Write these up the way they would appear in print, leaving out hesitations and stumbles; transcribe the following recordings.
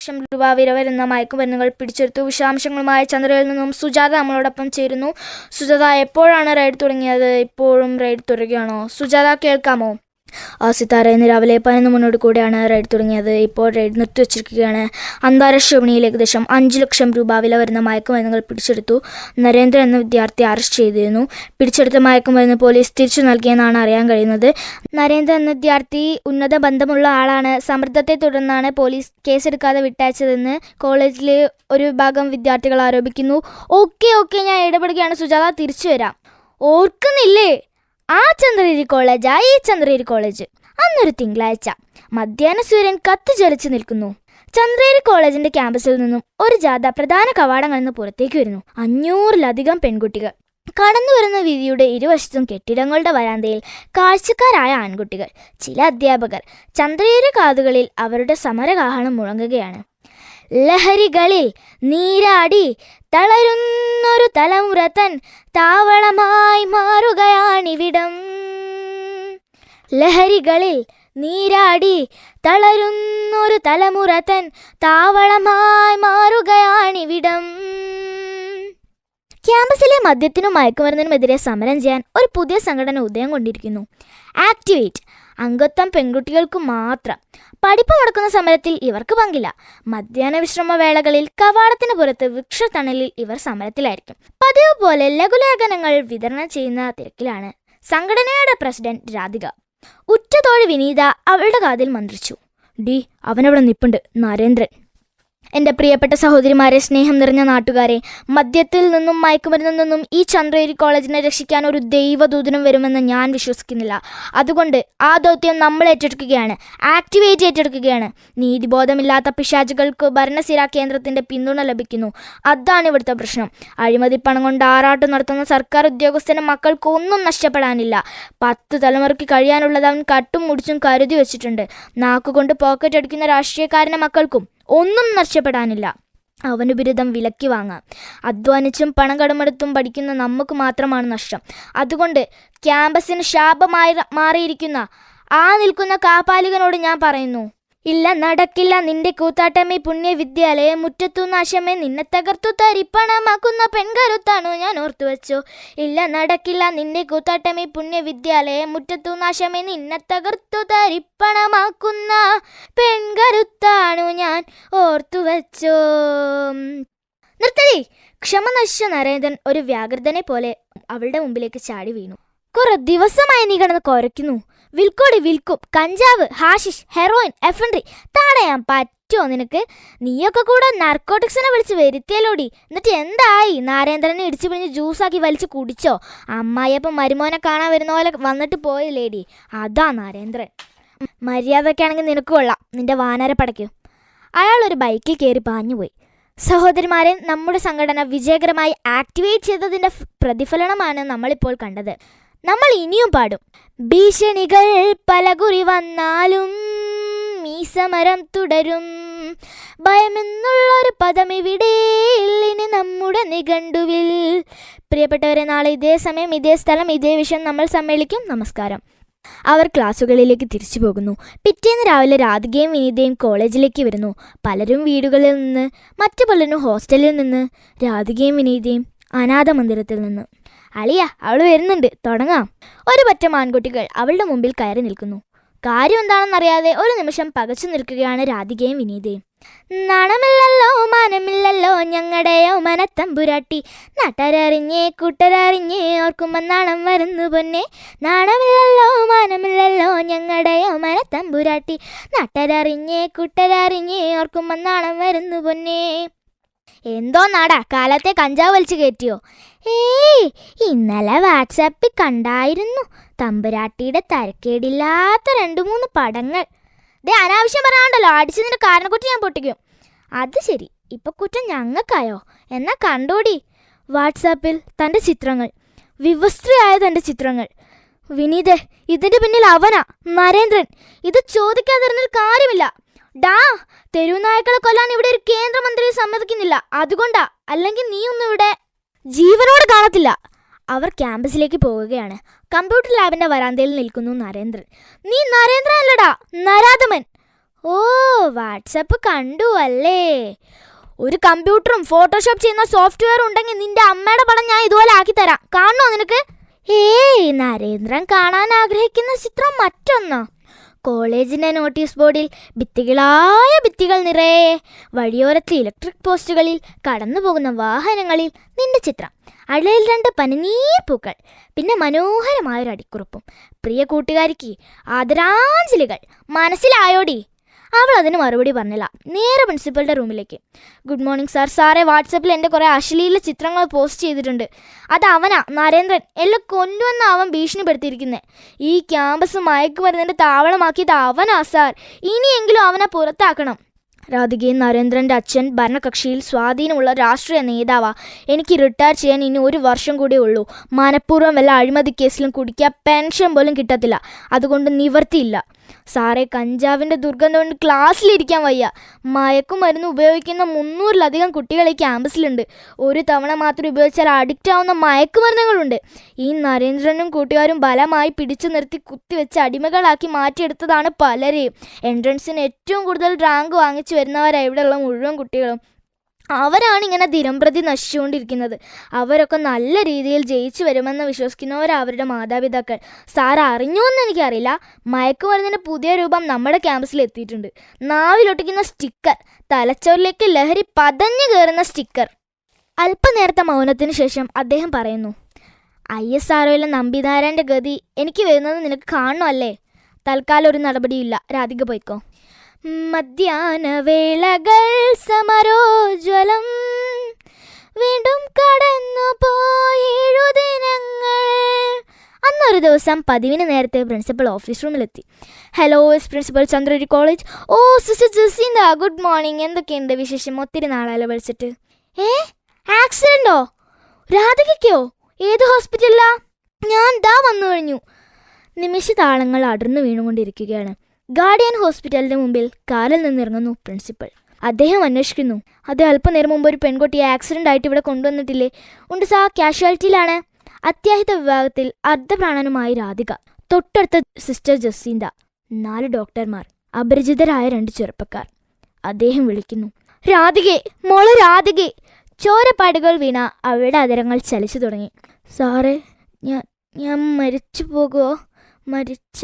ലക്ഷം രൂപ വില വരുന്ന മയക്കുമരുന്നുകൾ പിടിച്ചെടുത്തു. വിശദാംശങ്ങളുമായി ചന്ദ്രയിൽ നിന്നും സുജാത നമ്മളോടൊപ്പം ചേരുന്നു. സുജാത, എപ്പോഴാണ് റെയ്ഡ് തുടങ്ങിയത്? ഇപ്പോഴും റെയ്ഡ് തുടരുകയാണോ? സുജാത, കേൾക്കാമോ? സിത്താര, ഇന്ന് രാവിലെ 11 മണിയോട് കൂടെയാണ് റെയ്ഡ് തുടങ്ങിയത്. ഇപ്പോൾ റെയ്ഡ് നിർത്തിവച്ചിരിക്കുകയാണ്. അന്താരാഷ്ട്ര വിപണിയിൽ ഏകദേശം 5 ലക്ഷം രൂപ വില വരുന്ന മയക്കുമരുന്നുകൾ പിടിച്ചെടുത്തു. നരേന്ദ്രൻ എന്ന വിദ്യാർത്ഥി അറസ്റ്റ് ചെയ്തിരുന്നു. പിടിച്ചെടുത്ത മയക്കുമരുന്ന് പോലീസ് തിരിച്ചു നൽകിയെന്നാണ് അറിയാൻ കഴിയുന്നത്. നരേന്ദ്രൻ എന്ന വിദ്യാർത്ഥി ഉന്നത ബന്ധമുള്ള ആളാണ്. സമ്മർദ്ദത്തെ തുടർന്നാണ് പോലീസ് കേസെടുക്കാതെ വിട്ടയച്ചതെന്ന് കോളേജിലെ ഒരു വിഭാഗം വിദ്യാർത്ഥികൾ ആരോപിക്കുന്നു. ഓക്കെ, ഞാൻ ഇടപെടുകയാണ് സുജാത, തിരിച്ചു വരാം. ഓർക്കുന്നില്ലേ ആ ചന്ദ്രഗിരി കോളേജാ ഈ ചന്ദ്രഗിരി കോളേജ്? അന്നൊരു തിങ്കളാഴ്ച മധ്യാഹ്ന സൂര്യൻ കത്തിജ്വലിച്ചു നിൽക്കുന്നു. ചന്ദ്രഗിരി കോളേജിന്റെ ക്യാമ്പസിൽ നിന്നും ഒരു ജാഥ പ്രധാന കവാടങ്ങളിൽ നിന്ന് പുറത്തേക്ക് വരുന്നു. 500-ലധികം പെൺകുട്ടികൾ കടന്നു വരുന്ന വീതിയുടെ ഇരുവശത്തും കെട്ടിടങ്ങളുടെ വരാന്തയിൽ കാഴ്ചക്കാരായ ആൺകുട്ടികൾ, ചില അധ്യാപകർ. ചന്ദ്രഗിരി കാതുകളിൽ അവരുടെ സമരകാഹളം മുഴങ്ങുകയാണ്. ലഹരികളിൽ നീരാടി തളരുന്നൊരു തലമുറ തൻ താവളമായി മാറുകയാണിവിടം. ലഹരികളിൽ നീരാടി തളരുന്നൊരു തലമുറ തൻ താവളമായി മാറുകയാണിവിടം. ക്യാമ്പസിലെ മദ്യത്തിനും മയക്കുമരുന്നിനുമെതിരെ സമരം ചെയ്യാൻ ഒരു പുതിയ സംഘടന ഉദയം കൊണ്ടിരിക്കുന്നു. ആക്ടിവേറ്റ്. അംഗത്വം പെൺകുട്ടികൾക്ക് മാത്രം. പഠിപ്പ് മുടക്കുന്ന സമരത്തിൽ ഇവർക്ക് പങ്കില്ല. മധ്യാഹ്ന വിശ്രമ വേളകളിൽ കവാടത്തിന് പുറത്ത് വൃക്ഷത്തണലിൽ ഇവർ സമരത്തിലായിരിക്കും. പതിവ് പോലെ ലഘുലേഖനങ്ങൾ വിതരണം ചെയ്യുന്ന തിരക്കിലാണ് സംഘടനയുടെ പ്രസിഡന്റ് രാധിക. ഉറ്റതോഴി വിനീത അവളുടെ കാതിൽ മന്ത്രിച്ചു. അവനവിടെ നിപ്പുണ്ട്, നരേന്ദ്രൻ. എൻ്റെ പ്രിയപ്പെട്ട സഹോദരിമാരെ, സ്നേഹം നിറഞ്ഞ നാട്ടുകാരെ, മദ്യത്തിൽ നിന്നും മയക്കുമരുന്നിൽ നിന്നും ഈ ചന്ദ്രഗിരി കോളേജിനെ രക്ഷിക്കാൻ ഒരു ദൈവദൂതനും വരുമെന്ന് ഞാൻ വിശ്വസിക്കുന്നില്ല. അതുകൊണ്ട് ആ ദൗത്യം നമ്മൾ ഏറ്റെടുക്കുകയാണ്. ആക്ടിവേറ്റ് ഏറ്റെടുക്കുകയാണ്. നീതിബോധമില്ലാത്ത പിശാചുകൾക്ക് ഭരണസിരാ കേന്ദ്രത്തിൻ്റെ പിന്തുണ ലഭിക്കുന്നു. അതാണ് ഇവിടുത്തെ പ്രശ്നം. അഴിമതി പണം കൊണ്ട് ആറാട്ട് നടത്തുന്ന സർക്കാർ ഉദ്യോഗസ്ഥൻ്റെ മക്കൾക്ക് ഒന്നും നഷ്ടപ്പെടാനില്ല. 10 തലമുറയ്ക്ക് കഴിയാനുള്ളത് അവൻ കട്ടും മുടിച്ചും കരുതി വെച്ചിട്ടുണ്ട്. നാക്കുകൊണ്ട് പോക്കറ്റ് അടിക്കുന്ന രാഷ്ട്രീയക്കാരൻ്റെ മക്കൾക്കും ഒന്നും നഷ്ടപ്പെടാനില്ല. അവന് ബിരുദം വിലക്കി വാങ്ങാം. അധ്വാനിച്ചും പണം കടമെടുത്തും പഠിക്കുന്ന നമുക്ക് മാത്രമാണ് നഷ്ടം. അതുകൊണ്ട് ക്യാമ്പസിന് ശാപമായി മാറിയിരിക്കുന്ന ആ നിൽക്കുന്ന കാപാലികനോട് ഞാൻ പറയുന്നു, ഇല്ല, നടക്കില്ല നിന്റെ കൂത്താട്ടമേ പുണ്യവിദ്യാലയം. മുറ്റത്തു നാശമേ നിന്നെ തകർത്തു തരിപ്പണമാക്കുന്ന പെൺകരുത്താണു ഞാൻ ഓർത്തുവച്ചോ. ഇല്ല, നടക്കില്ല നിന്റെ കൂത്താട്ടമേ പുണ്യവിദ്യാലയം. മുറ്റത്തു നാശമേ നിന്നെ തകർത്തു തരിപ്പണമാക്കുന്ന പെൺകരുത്താണു ഞാൻ ഓർത്തുവച്ചോ. നിർത്തടി! ക്ഷമ നശിച്ച നരേന്ദ്രൻ ഒരു വ്യാകൃതനെ പോലെ അവളുടെ മുമ്പിലേക്ക് ചാടി വീണു. കുറെ ദിവസമായി നീ കിടന്ന് കുരയ്ക്കുന്നു. വിൽക്കോടി, വിൽക്കും. കഞ്ചാവ്, ഹാഷിഷ്, ഹെറോയിൻ, എഫൻട്രി തടയാൻ പറ്റുമോ നിനക്ക്? നീയൊക്കെ കൂടെ നാർക്കോട്ടിക്സിനെ വിളിച്ച് വരുത്തിയല്ലോടി. എന്നിട്ട് എന്തായി? നരേന്ദ്രനെ ഇടിച്ചു പിഴിഞ്ഞ് ജ്യൂസാക്കി വലിച്ച് കുടിച്ചോ? അമ്മായിയപ്പം മരുമോനെ കാണാൻ വരുന്ന പോലെ വന്നിട്ട് പോയില്ലേടി, അതാ നരേന്ദ്രൻ. മര്യാദക്കാണെങ്കിൽ നിനക്ക് കൊള്ളാം, നിന്റെ വാനരപ്പടയ്ക്കും. അയാൾ ഒരു ബൈക്കിൽ കയറി പാഞ്ഞുപോയി. സഹോദരിമാരെ, നമ്മുടെ സംഘടന വിജയകരമായി ആക്ടിവേറ്റ് ചെയ്തതിൻ്റെ പ്രതിഫലനമാണ് നമ്മളിപ്പോൾ കണ്ടത്. നമ്മൾ ഇനിയും പാടും. ഭീഷണികൾ പലകുറി വന്നാലും ഈ സമരം തുടരും. ഭയമെന്നുള്ളൊരു പദം ഇവിടെ ഇനി നമ്മുടെ നിഘണ്ടുവിൽ. പ്രിയപ്പെട്ടവരെ, നാളെ ഇതേ സമയം ഇതേ സ്ഥലം ഇതേ വിഷയം നമ്മൾ സമ്മേളിക്കും. നമസ്കാരം. അവർ ക്ലാസ്സുകളിലേക്ക് തിരിച്ചു പോകുന്നു. പിറ്റേന്ന് രാവിലെ രാധികയും വിനീതയും കോളേജിലേക്ക് വരുന്നു. പലരും വീടുകളിൽ നിന്ന്, മറ്റു പലരും ഹോസ്റ്റലിൽ നിന്ന്, രാധികയും വിനീതയും അനാഥ മന്ദിരത്തിൽ നിന്ന്. അളിയ, അവൾ വരുന്നുണ്ട്, തുടങ്ങാം. ഒരു പറ്റം ആൺകുട്ടികൾ അവളുടെ മുമ്പിൽ കയറി നിൽക്കുന്നു. കാര്യം എന്താണെന്നറിയാതെ ഒരു നിമിഷം പകച്ചു നിൽക്കുകയാണ് രാധികയും വിനീതയും. നാണമില്ലല്ലോ മാനമില്ലല്ലോ ഞങ്ങളുടെ യൗവനത്തമ്പുരാട്ടി. നാട്ടരറിഞ്ഞേ കൂട്ടരറിഞ്ഞേ ഓർക്കുമ്പോൾ നാണം വരുന്നു പൊന്നെ. നാണമില്ലല്ലോ മാനമില്ലല്ലോ ഞങ്ങളുടെ യൗവനത്തമ്പുരാട്ടി. നാട്ടരറിഞ്ഞേ കൂട്ടരറിഞ്ഞേ ഓർക്കുമ്പോൾ നാണം വരുന്നു പൊന്നെ. എന്തോ നാടാ, കാലത്തെ കഞ്ചാവ് വലിച്ചു കയറ്റിയോ? ഇന്നലെ വാട്സാപ്പിൽ കണ്ടായിരുന്നു തമ്പുരാട്ടിയുടെ തരക്കേടില്ലാത്ത 2-3 പടങ്ങൾ. അനാവശ്യം പറയാണ്ടല്ലോ, അടിച്ചതിൻ്റെ കാരണക്കുറ്റി ഞാൻ പൊട്ടിക്കും. അത് ശരി, ഇപ്പൊ കുറ്റം ഞങ്ങൾക്കായോ? എന്നാ കണ്ടോടി വാട്സാപ്പിൽ തൻ്റെ ചിത്രങ്ങൾ, വിവസ്ത്രയായ തൻ്റെ ചിത്രങ്ങൾ. വിനീതേ, ഇതിൻ്റെ പിന്നിൽ അവനാ, നരേന്ദ്രൻ. ഇത് ചോദിക്കാതിരുന്നൊരു കാര്യമില്ല. തെരുവുനായ്ക്കളെ കൊല്ലാൻ ഇവിടെ ഒരു കേന്ദ്രമന്ത്രി സമ്മതിക്കുന്നില്ല. അതുകൊണ്ടാ, അല്ലെങ്കിൽ നീ ഒന്നും ഇവിടെ ജീവനോട് കാണത്തില്ല. അവർ ക്യാമ്പസിലേക്ക് പോവുകയാണ്. കമ്പ്യൂട്ടർ ലാബിന്റെ വരാന്തയിൽ നിൽക്കുന്നു നരേന്ദ്രൻ. നീ നരേന്ദ്രൻ അല്ലടാ, നരാധമൻ. ഓ, വാട്സപ്പ് കണ്ടു അല്ലേ? ഒരു കമ്പ്യൂട്ടറും ഫോട്ടോഷോപ്പ് ചെയ്യുന്ന സോഫ്റ്റ്വെയർ ഉണ്ടെങ്കിൽ നിന്റെ അമ്മയുടെ പടം ഞാൻ ഇതുപോലെ ആക്കി തരാം. കാണണോ നിനക്ക്? ഏയ്, നരേന്ദ്രൻ കാണാൻ ആഗ്രഹിക്കുന്ന ചിത്രം മറ്റൊന്നോ? കോളേജിൻ്റെ നോട്ടീസ് ബോർഡിൽ ഭിത്തികളായ ഭിത്തികൾ നിറയെ, വഴിയോരത്തെ ഇലക്ട്രിക് പോസ്റ്റുകളിൽ, കടന്നു പോകുന്ന വാഹനങ്ങളിൽ നിന്റെ ചിത്രം, അഴയിൽ 2 പനിനീർ പൂക്കൾ, പിന്നെ മനോഹരമായൊരു അടിക്കുറിപ്പും. പ്രിയ കൂട്ടുകാരിക്ക് ആദരാഞ്ജലികൾ. മനസ്സിലായോടി? അവൾ അതിന് മറുപടി പറഞ്ഞില്ല. നേരെ പ്രിൻസിപ്പളുടെ റൂമിലേക്ക്. Good morning sir. സാറേ, വാട്സപ്പിൽ എൻ്റെ കുറേ അശ്ലീല ചിത്രങ്ങൾ പോസ്റ്റ് ചെയ്തിട്ടുണ്ട്. അത് അവനാ, നരേന്ദ്രൻ. എല്ലാം കൊണ്ടുവന്ന് അവൻ ഭീഷണിപ്പെടുത്തിയിരിക്കുന്നത്. ഈ ക്യാമ്പസ് മയക്കുമരുന്നിൻ്റെ താവളമാക്കിയത് അവനാ സാർ. ഇനിയെങ്കിലും അവനെ പുറത്താക്കണം. രാധികയും നരേന്ദ്രൻ്റെ അച്ഛൻ ഭരണകക്ഷിയിൽ സ്വാധീനമുള്ള രാഷ്ട്രീയ നേതാവാ. എനിക്ക് റിട്ടയർ ചെയ്യാൻ ഇനി 1 വർഷം കൂടിയേ ഉള്ളൂ. മനഃപൂർവ്വം വല്ല അഴിമതി കേസിലും കുടിക്കാൻ പെൻഷൻ പോലും കിട്ടത്തില്ല. അതുകൊണ്ട് നിവർത്തിയില്ല സാറേ. കഞ്ചാവിൻ്റെ ദുർഗന്ധം കൊണ്ട് ക്ലാസ്സിലിരിക്കാൻ വയ്യ. മയക്കുമരുന്ന് ഉപയോഗിക്കുന്ന 300-ലധികം കുട്ടികൾ ഈ ക്യാമ്പസിലുണ്ട്. ഒരു തവണ മാത്രം ഉപയോഗിച്ചാൽ അഡിക്റ്റ് ആവുന്ന മയക്കുമരുന്നുകളുണ്ട്. ഈ നരേന്ദ്രനും കൂട്ടുകാരും ബലമായി പിടിച്ചു നിർത്തി കുത്തിവെച്ച് അടിമകളാക്കി മാറ്റിയെടുത്തതാണ് പലരെയും. എൻട്രൻസിന് ഏറ്റവും കൂടുതൽ റാങ്ക് വാങ്ങിച്ചു വരുന്നവരാണ് ഇവിടെയുള്ള മുഴുവൻ കുട്ടികളും. അവരാണ് ഇങ്ങനെ ദിനംപ്രതി നശിച്ചുകൊണ്ടിരിക്കുന്നത്. അവരൊക്കെ നല്ല രീതിയിൽ ജയിച്ചു വരുമെന്ന് വിശ്വസിക്കുന്നവരാണ് അവരുടെ മാതാപിതാക്കൾ. സാർ അറിഞ്ഞോന്ന് എനിക്കറിയില്ല, മയക്കുമരുന്നിൻ്റെ പുതിയ രൂപം നമ്മുടെ ക്യാമ്പസിൽ എത്തിയിട്ടുണ്ട്. നാവിലൊട്ടിക്കുന്ന സ്റ്റിക്കർ, തലച്ചോറിലേക്ക് ലഹരി പതഞ്ഞു കയറുന്ന സ്റ്റിക്കർ. അല്പനേരത്തെ മൗനത്തിന് ശേഷം അദ്ദേഹം പറയുന്നു, ISROയിലെ നമ്പിനാരായണൻ്റെ ഗതി എനിക്ക് വരുന്നത് നിനക്ക് കാണണമല്ലേ? തൽക്കാലം ഒരു നടപടിയില്ല. രാധിക പോയിക്കോ. മധ്യാഹ്നവേളകൾ സമരോജ്വലം, വീണ്ടും കടന്നു പോയേഴു ദിനങ്ങൾ. അന്നൊരു ദിവസം പതിവിന് നേരത്തെ principal office room. Hello, yes principal, Chandragiri college. Oh sister Jacintha, good morning. എന്തൊക്കെയുണ്ട് വിശേഷം? ഒത്തിരി നാളായാലും വിളിച്ചിട്ട്. ആക്സിഡൻറ്റോ? രാധികയ്ക്കോ? ഏത് ഹോസ്പിറ്റലിലാ? ഞാൻ ദാ വന്നു കഴിഞ്ഞു. നിമിഷതാളങ്ങൾ അടർന്നു വീണുകൊണ്ടിരിക്കുകയാണ്. ഗാർഡിയൻ ഹോസ്പിറ്റലിന് മുമ്പിൽ കാറിൽ നിന്നിറങ്ങുന്നു പ്രിൻസിപ്പൽ. അദ്ദേഹം അന്വേഷിക്കുന്നു, അത് അല്പനേരം മുമ്പ് ഒരു പെൺകുട്ടിയെ ആക്സിഡൻ്റ് ആയിട്ട് ഇവിടെ കൊണ്ടുവന്നിട്ടില്ലേ? ഉണ്ട് സാർ, കാഷ്വാലിറ്റിയിലാണ്. അത്യാഹിത വിഭാഗത്തിൽ അർദ്ധപ്രാണനുമായി രാധിക. തൊട്ടടുത്ത സിസ്റ്റർ ജസീന്ത. 4 ഡോക്ടർമാർ, അപരിചിതരായ 2 ചെറുപ്പക്കാർ. അദ്ദേഹം വിളിക്കുന്നു, രാധികെ, മോള് രാധികെ. ചോരപ്പാടുകൾ വീണ അവരുടെ അതരങ്ങൾ ചലിച്ചു തുടങ്ങി. സാറേ, ഞാൻ മരിച്ചു പോകുമോ? മരിച്ച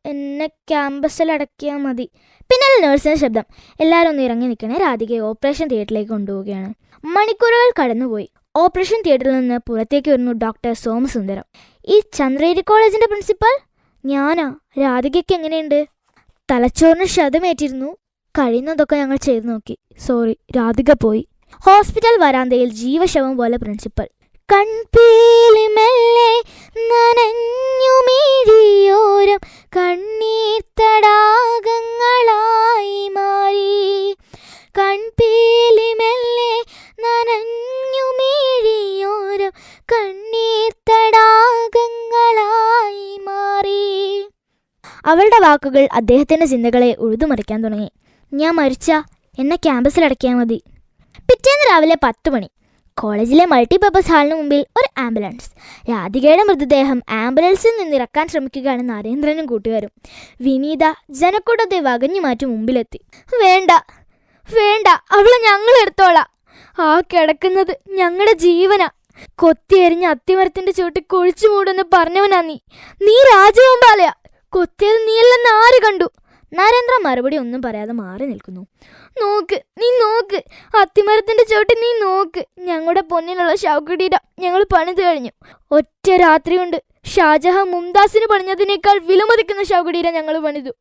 എന്നെ ക്യാമ്പസിൽ അടക്കിയാൽ മതി. പിന്നാലെ നേഴ്സിൻ്റെ ശബ്ദം, എല്ലാവരും ഒന്ന് ഇറങ്ങി നിൽക്കണേ, രാധികയെ ഓപ്പറേഷൻ തിയേറ്ററിലേക്ക് കൊണ്ടുപോവുകയാണ്. മണിക്കൂറുകൾ കടന്നുപോയി. ഓപ്പറേഷൻ തിയേറ്ററിൽ നിന്ന് പുറത്തേക്ക് വരുന്നു ഡോക്ടർ സോമസുന്ദരം. ഈ ചന്ദ്രഗിരി കോളേജിൻ്റെ പ്രിൻസിപ്പൽ? ഞാനാ. രാധികയ്ക്ക് എങ്ങനെയുണ്ട്? തലച്ചോറിന് ക്ഷതമേറ്റിരുന്നു. കഴിയുന്നതൊക്കെ ഞങ്ങൾ ചെയ്തു നോക്കി. സോറി, രാധിക പോയി. ഹോസ്പിറ്റൽ വരാന്തയിൽ ജീവശവം പോലെ പ്രിൻസിപ്പൽ. കൺപീലി മെല്ലെ നനഞ്ഞു മിഴിയോരം കണ്ണീർ തടാകങ്ങളായി മാറി. കൺപീലി മെല്ലെ നനഞ്ഞു മിഴിയോരം കണ്ണീർ തടാകങ്ങളായി മാറി. അവളുടെ വാക്കുകൾ അദ്ദേഹത്തിൻ്റെ ചിന്തകളെ ഉഴുതുമറിക്കാൻ തുടങ്ങി. ഞാൻ മരിച്ച എന്നെ ക്യാമ്പസിൽ അടക്കിയാൽ മതി. പിറ്റേന്ന് രാവിലെ 10 മണി. കോളേജിലെ മൾട്ടിപർപ്പസ് ഹാളിന് മുമ്പിൽ ഒരു ആംബുലൻസ്. രാധികയുടെ മൃതദേഹം ആംബുലൻസിൽ നിന്നിറക്കാൻ ശ്രമിക്കുകയാണ് നരേന്ദ്രനും കൂട്ടുകാരും. വിനീത ജനക്കൂട്ടത്തെ വകഞ്ഞു മാറ്റി മുമ്പിലെത്തി. വേണ്ട വേണ്ട, അവളെ ഞങ്ങൾ എടുത്തോളാം. ആ കിടക്കുന്നത് ഞങ്ങളുടെ ജീവനാ. കൊത്തിയെറിഞ്ഞ അത്തിമരത്തിന്റെ ചുവട്ടിൽ കുഴിച്ചു മൂടെന്ന് പറഞ്ഞവനാ നീ. നീ രാജഗോപാലയാ. കൊത്തിയത് നീയല്ലെന്ന് ആര് കണ്ടു? നരേന്ദ്ര മറുപടി ഒന്നും പറയാതെ മാറി നിൽക്കുന്നു. നീ നോക്ക്, അത്തിമരത്തിന്റെ ചോട്ട് നീ നോക്ക്. ഞങ്ങളുടെ പൊന്നിനുള്ള ശവകുടീരം ഞങ്ങൾ പണിത് കഴിഞ്ഞു. ഒറ്റ രാത്രി കൊണ്ട് ഷാജഹാൻ മുംതാസിന് പണിഞ്ഞതിനേക്കാൾ വിലമതിക്കുന്ന ശവകുടീരം ഞങ്ങൾ പണിതു.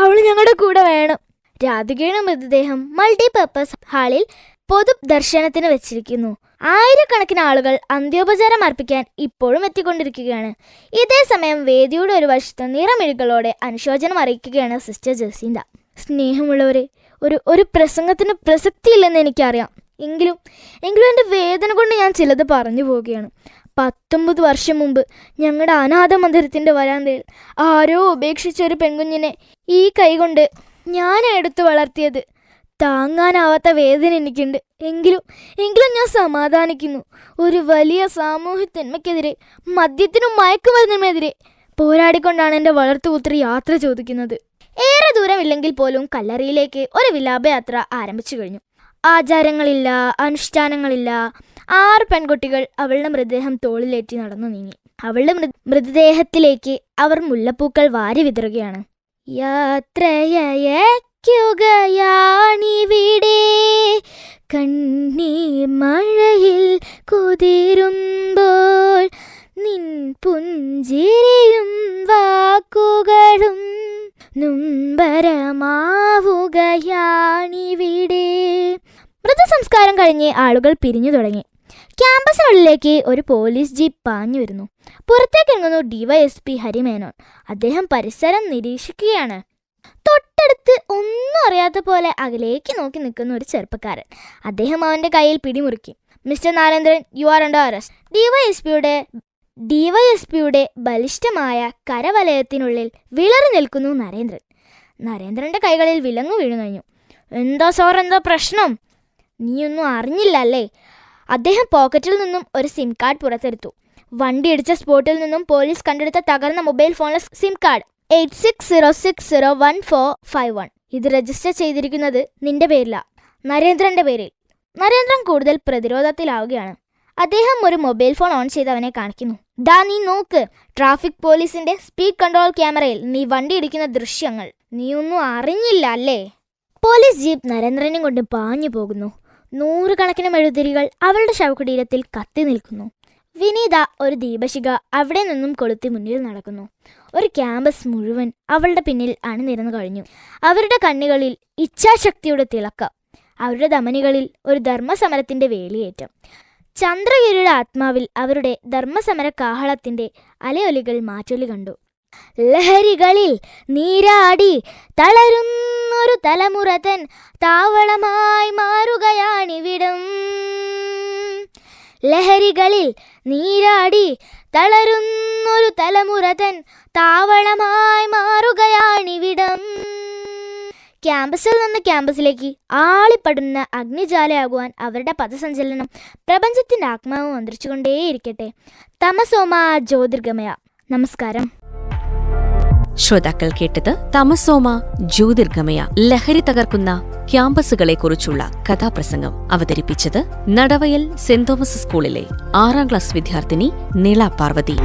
അവള് ഞങ്ങളുടെ കൂടെ വേണം. രാധികയുടെ മൃതദേഹം മൾട്ടിപർപ്പസ് ഹാളിൽ പൊതു ദർശനത്തിന് വെച്ചിരിക്കുന്നു. ആയിരക്കണക്കിന് ആളുകൾ അന്ത്യോപചാരം അർപ്പിക്കാൻ ഇപ്പോഴും എത്തിക്കൊണ്ടിരിക്കുകയാണ്. ഇതേ സമയം വേദിയുടെ ഒരു വശത്ത് നിറമിഴികളോടെ അനുശോചനം അറിയിക്കുകയാണ് സിസ്റ്റർ ജസീന്ത. സ്നേഹമുള്ളവരെ, ഒരു പ്രസംഗത്തിന് പ്രസക്തിയില്ലെന്ന് എനിക്കറിയാം. എങ്കിലും എൻ്റെ വേദന കൊണ്ട് ഞാൻ ചിലത് പറഞ്ഞു പോവുകയാണ്. 19 വർഷം മുമ്പ് ഞങ്ങളുടെ അനാഥ മന്ദിരത്തിൻ്റെ വരാന്തയിൽ ആരോ ഉപേക്ഷിച്ച ഒരു പെൺകുഞ്ഞിനെ ഈ കൈകൊണ്ട് ഞാൻ എടുത്തു വളർത്തിയത്. താങ്ങാനാവാത്ത വേദന എനിക്കുണ്ട്. എങ്കിലും ഞാൻ സമാധാനിക്കുന്നു. ഒരു വലിയ സാമൂഹ്യ തിന്മയ്ക്കെതിരെ, മദ്യത്തിനും മയക്കുമരുന്നിനുമെതിരെ പോരാടിക്കൊണ്ടാണ് എൻ്റെ വളർത്തുപുത്രി യാത്ര ചോദിക്കുന്നത്. ഏറെ ദൂരമില്ലെങ്കിൽ പോലും കല്ലറിയിലേക്ക് ഒരു വിലാപയാത്ര ആരംഭിച്ചു കഴിഞ്ഞു. ആചാരങ്ങളില്ല, അനുഷ്ഠാനങ്ങളില്ല. 6 പെൺകുട്ടികൾ അവളുടെ മൃതദേഹം തോളിലേറ്റി നടന്നു നീങ്ങി. അവളുടെ മൃതദേഹത്തിലേക്ക് അവർ മുല്ലപ്പൂക്കൾ വാരി വിതറുകയാണ്. യാത്രയയക്കുകയാണിവിടെ കണ്ണീർ മഴയിൽ കുതിരുമ്പോൾ നിൻ പുഞ്ചിരിയും വാക്കുകളും നൊമ്പരമാവുകയാണിവിടെ. മൃതസംസ്കാരം കഴിഞ്ഞ് ആളുകൾ പിരിഞ്ഞു തുടങ്ങി. ക്യാമ്പസിനുള്ളിലേക്ക് ഒരു പോലീസ് ജീപ്പ് പാഞ്ഞു വരുന്നു. പുറത്തേക്കിറങ്ങുന്നു DYSP ഹരിമേനോൻ. അദ്ദേഹം പരിസരം നിരീക്ഷിക്കുകയാണ്. തൊട്ടടുത്ത് ഒന്നും അറിയാത്ത പോലെ അകലേക്ക് നോക്കി നിൽക്കുന്ന ഒരു ചെറുപ്പക്കാരൻ. അദ്ദേഹം അവൻ്റെ കയ്യിൽ പിടിമുറുക്കി. Mister Narendran, you are under arrest. DYSPയുടെ ബലിഷ്ഠമായ കരവലയത്തിനുള്ളിൽ വിളറി നിൽക്കുന്നു നരേന്ദ്രൻ. നരേന്ദ്രൻ്റെ കൈകളിൽ വിലങ്ങു വീണു കഴിഞ്ഞു. എന്താ സാർ, എന്താ പ്രശ്നം? നീയൊന്നും അറിഞ്ഞില്ല അല്ലേ? അദ്ദേഹം പോക്കറ്റിൽ നിന്നും ഒരു സിം കാർഡ് പുറത്തെടുത്തു. വണ്ടി ഇടിച്ച സ്പോട്ടിൽ നിന്നും പോലീസ് കണ്ടെടുത്ത തകർന്ന മൊബൈൽ ഫോണിലെ സിം കാർഡ് 86060141. ഇത് രജിസ്റ്റർ ചെയ്തിരിക്കുന്നത് നിന്റെ പേരില, നരേന്ദ്രന്റെ പേരിൽ. നരേന്ദ്രൻ കൂടുതൽ പ്രതിരോധത്തിലാവുകയാണ്. അദ്ദേഹം ഒരു മൊബൈൽ ഫോൺ ഓൺ ചെയ്ത് അവനെ കാണിക്കുന്നു. ദാ നീ നോക്ക്, ട്രാഫിക് പോലീസിന്റെ സ്പീഡ് കൺട്രോൾ ക്യാമറയിൽ നീ വണ്ടി ഇടിക്കുന്ന ദൃശ്യങ്ങൾ. നീ ഒന്നും അറിഞ്ഞില്ല അല്ലേ? പോലീസ് ജീപ്പ് നരേന്ദ്രനും കൊണ്ട് പാഞ്ഞു പോകുന്നു. 100 കണക്കിന് മെഴുതിരികൾ അവളുടെ ശവകുടീരത്തിൽ കത്തി നിൽക്കുന്നു. വിനീത ഒരു ദീപശിഖ അവിടെ നിന്നും കൊളുത്തി മുന്നിൽ നടക്കുന്നു. ഒരു ക്യാമ്പസ് മുഴുവൻ അവളുടെ പിന്നിൽ അണിനിരന്നു കഴിഞ്ഞു. അവരുടെ കണ്ണുകളിൽ ഇച്ഛാശക്തിയുടെ തിളക്കം, അവരുടെ ധമനികളിൽ ഒരു ധർമ്മസമരത്തിന്റെ വേലിയേറ്റം. ചന്ദ്രഗിരിയുടെ ആത്മാവിൽ അവരുടെ ധർമ്മസമര കാഹളത്തിന്റെ അലയൊലികൾ മാറ്റൊലി കണ്ടു. ലഹരികളിൽ നീരാടി തളരുന്നൊരു തലമുറതൻ താവളമായി മാറുകയാണിവിടം. ലഹരികളിൽ നീരാടി തളരുന്നൊരു തലമുറതൻ താവളമായി മാറുകയാണിവിടം. ക്യാമ്പസിൽ നിന്ന് ക്യാമ്പസിലേക്ക് ആളിപ്പടുന്ന അഗ്നിജാലയാകുവാൻ അവരുടെ പദസഞ്ചലനം പ്രപഞ്ചത്തിന്റെ ആത്മാവ് മന്ത്രിച്ചുകൊണ്ടേയിരിക്കട്ടെ. തമസോമ ജ്യോതിർഗമയ. നമസ്കാരം. ശ്രോതാക്കൾ കേട്ടത് തമസോമ ജ്യോതിർഗമയ, ലഹരി തകർക്കുന്ന ക്യാമ്പസുകളെക്കുറിച്ചുള്ള കഥാപ്രസംഗം. അവതരിപ്പിച്ചത് നടവയൽ സെന്റ് തോമസ് സ്കൂളിലെ 6ാം ക്ലാസ് വിദ്യാർത്ഥിനി നിള പാർവതി.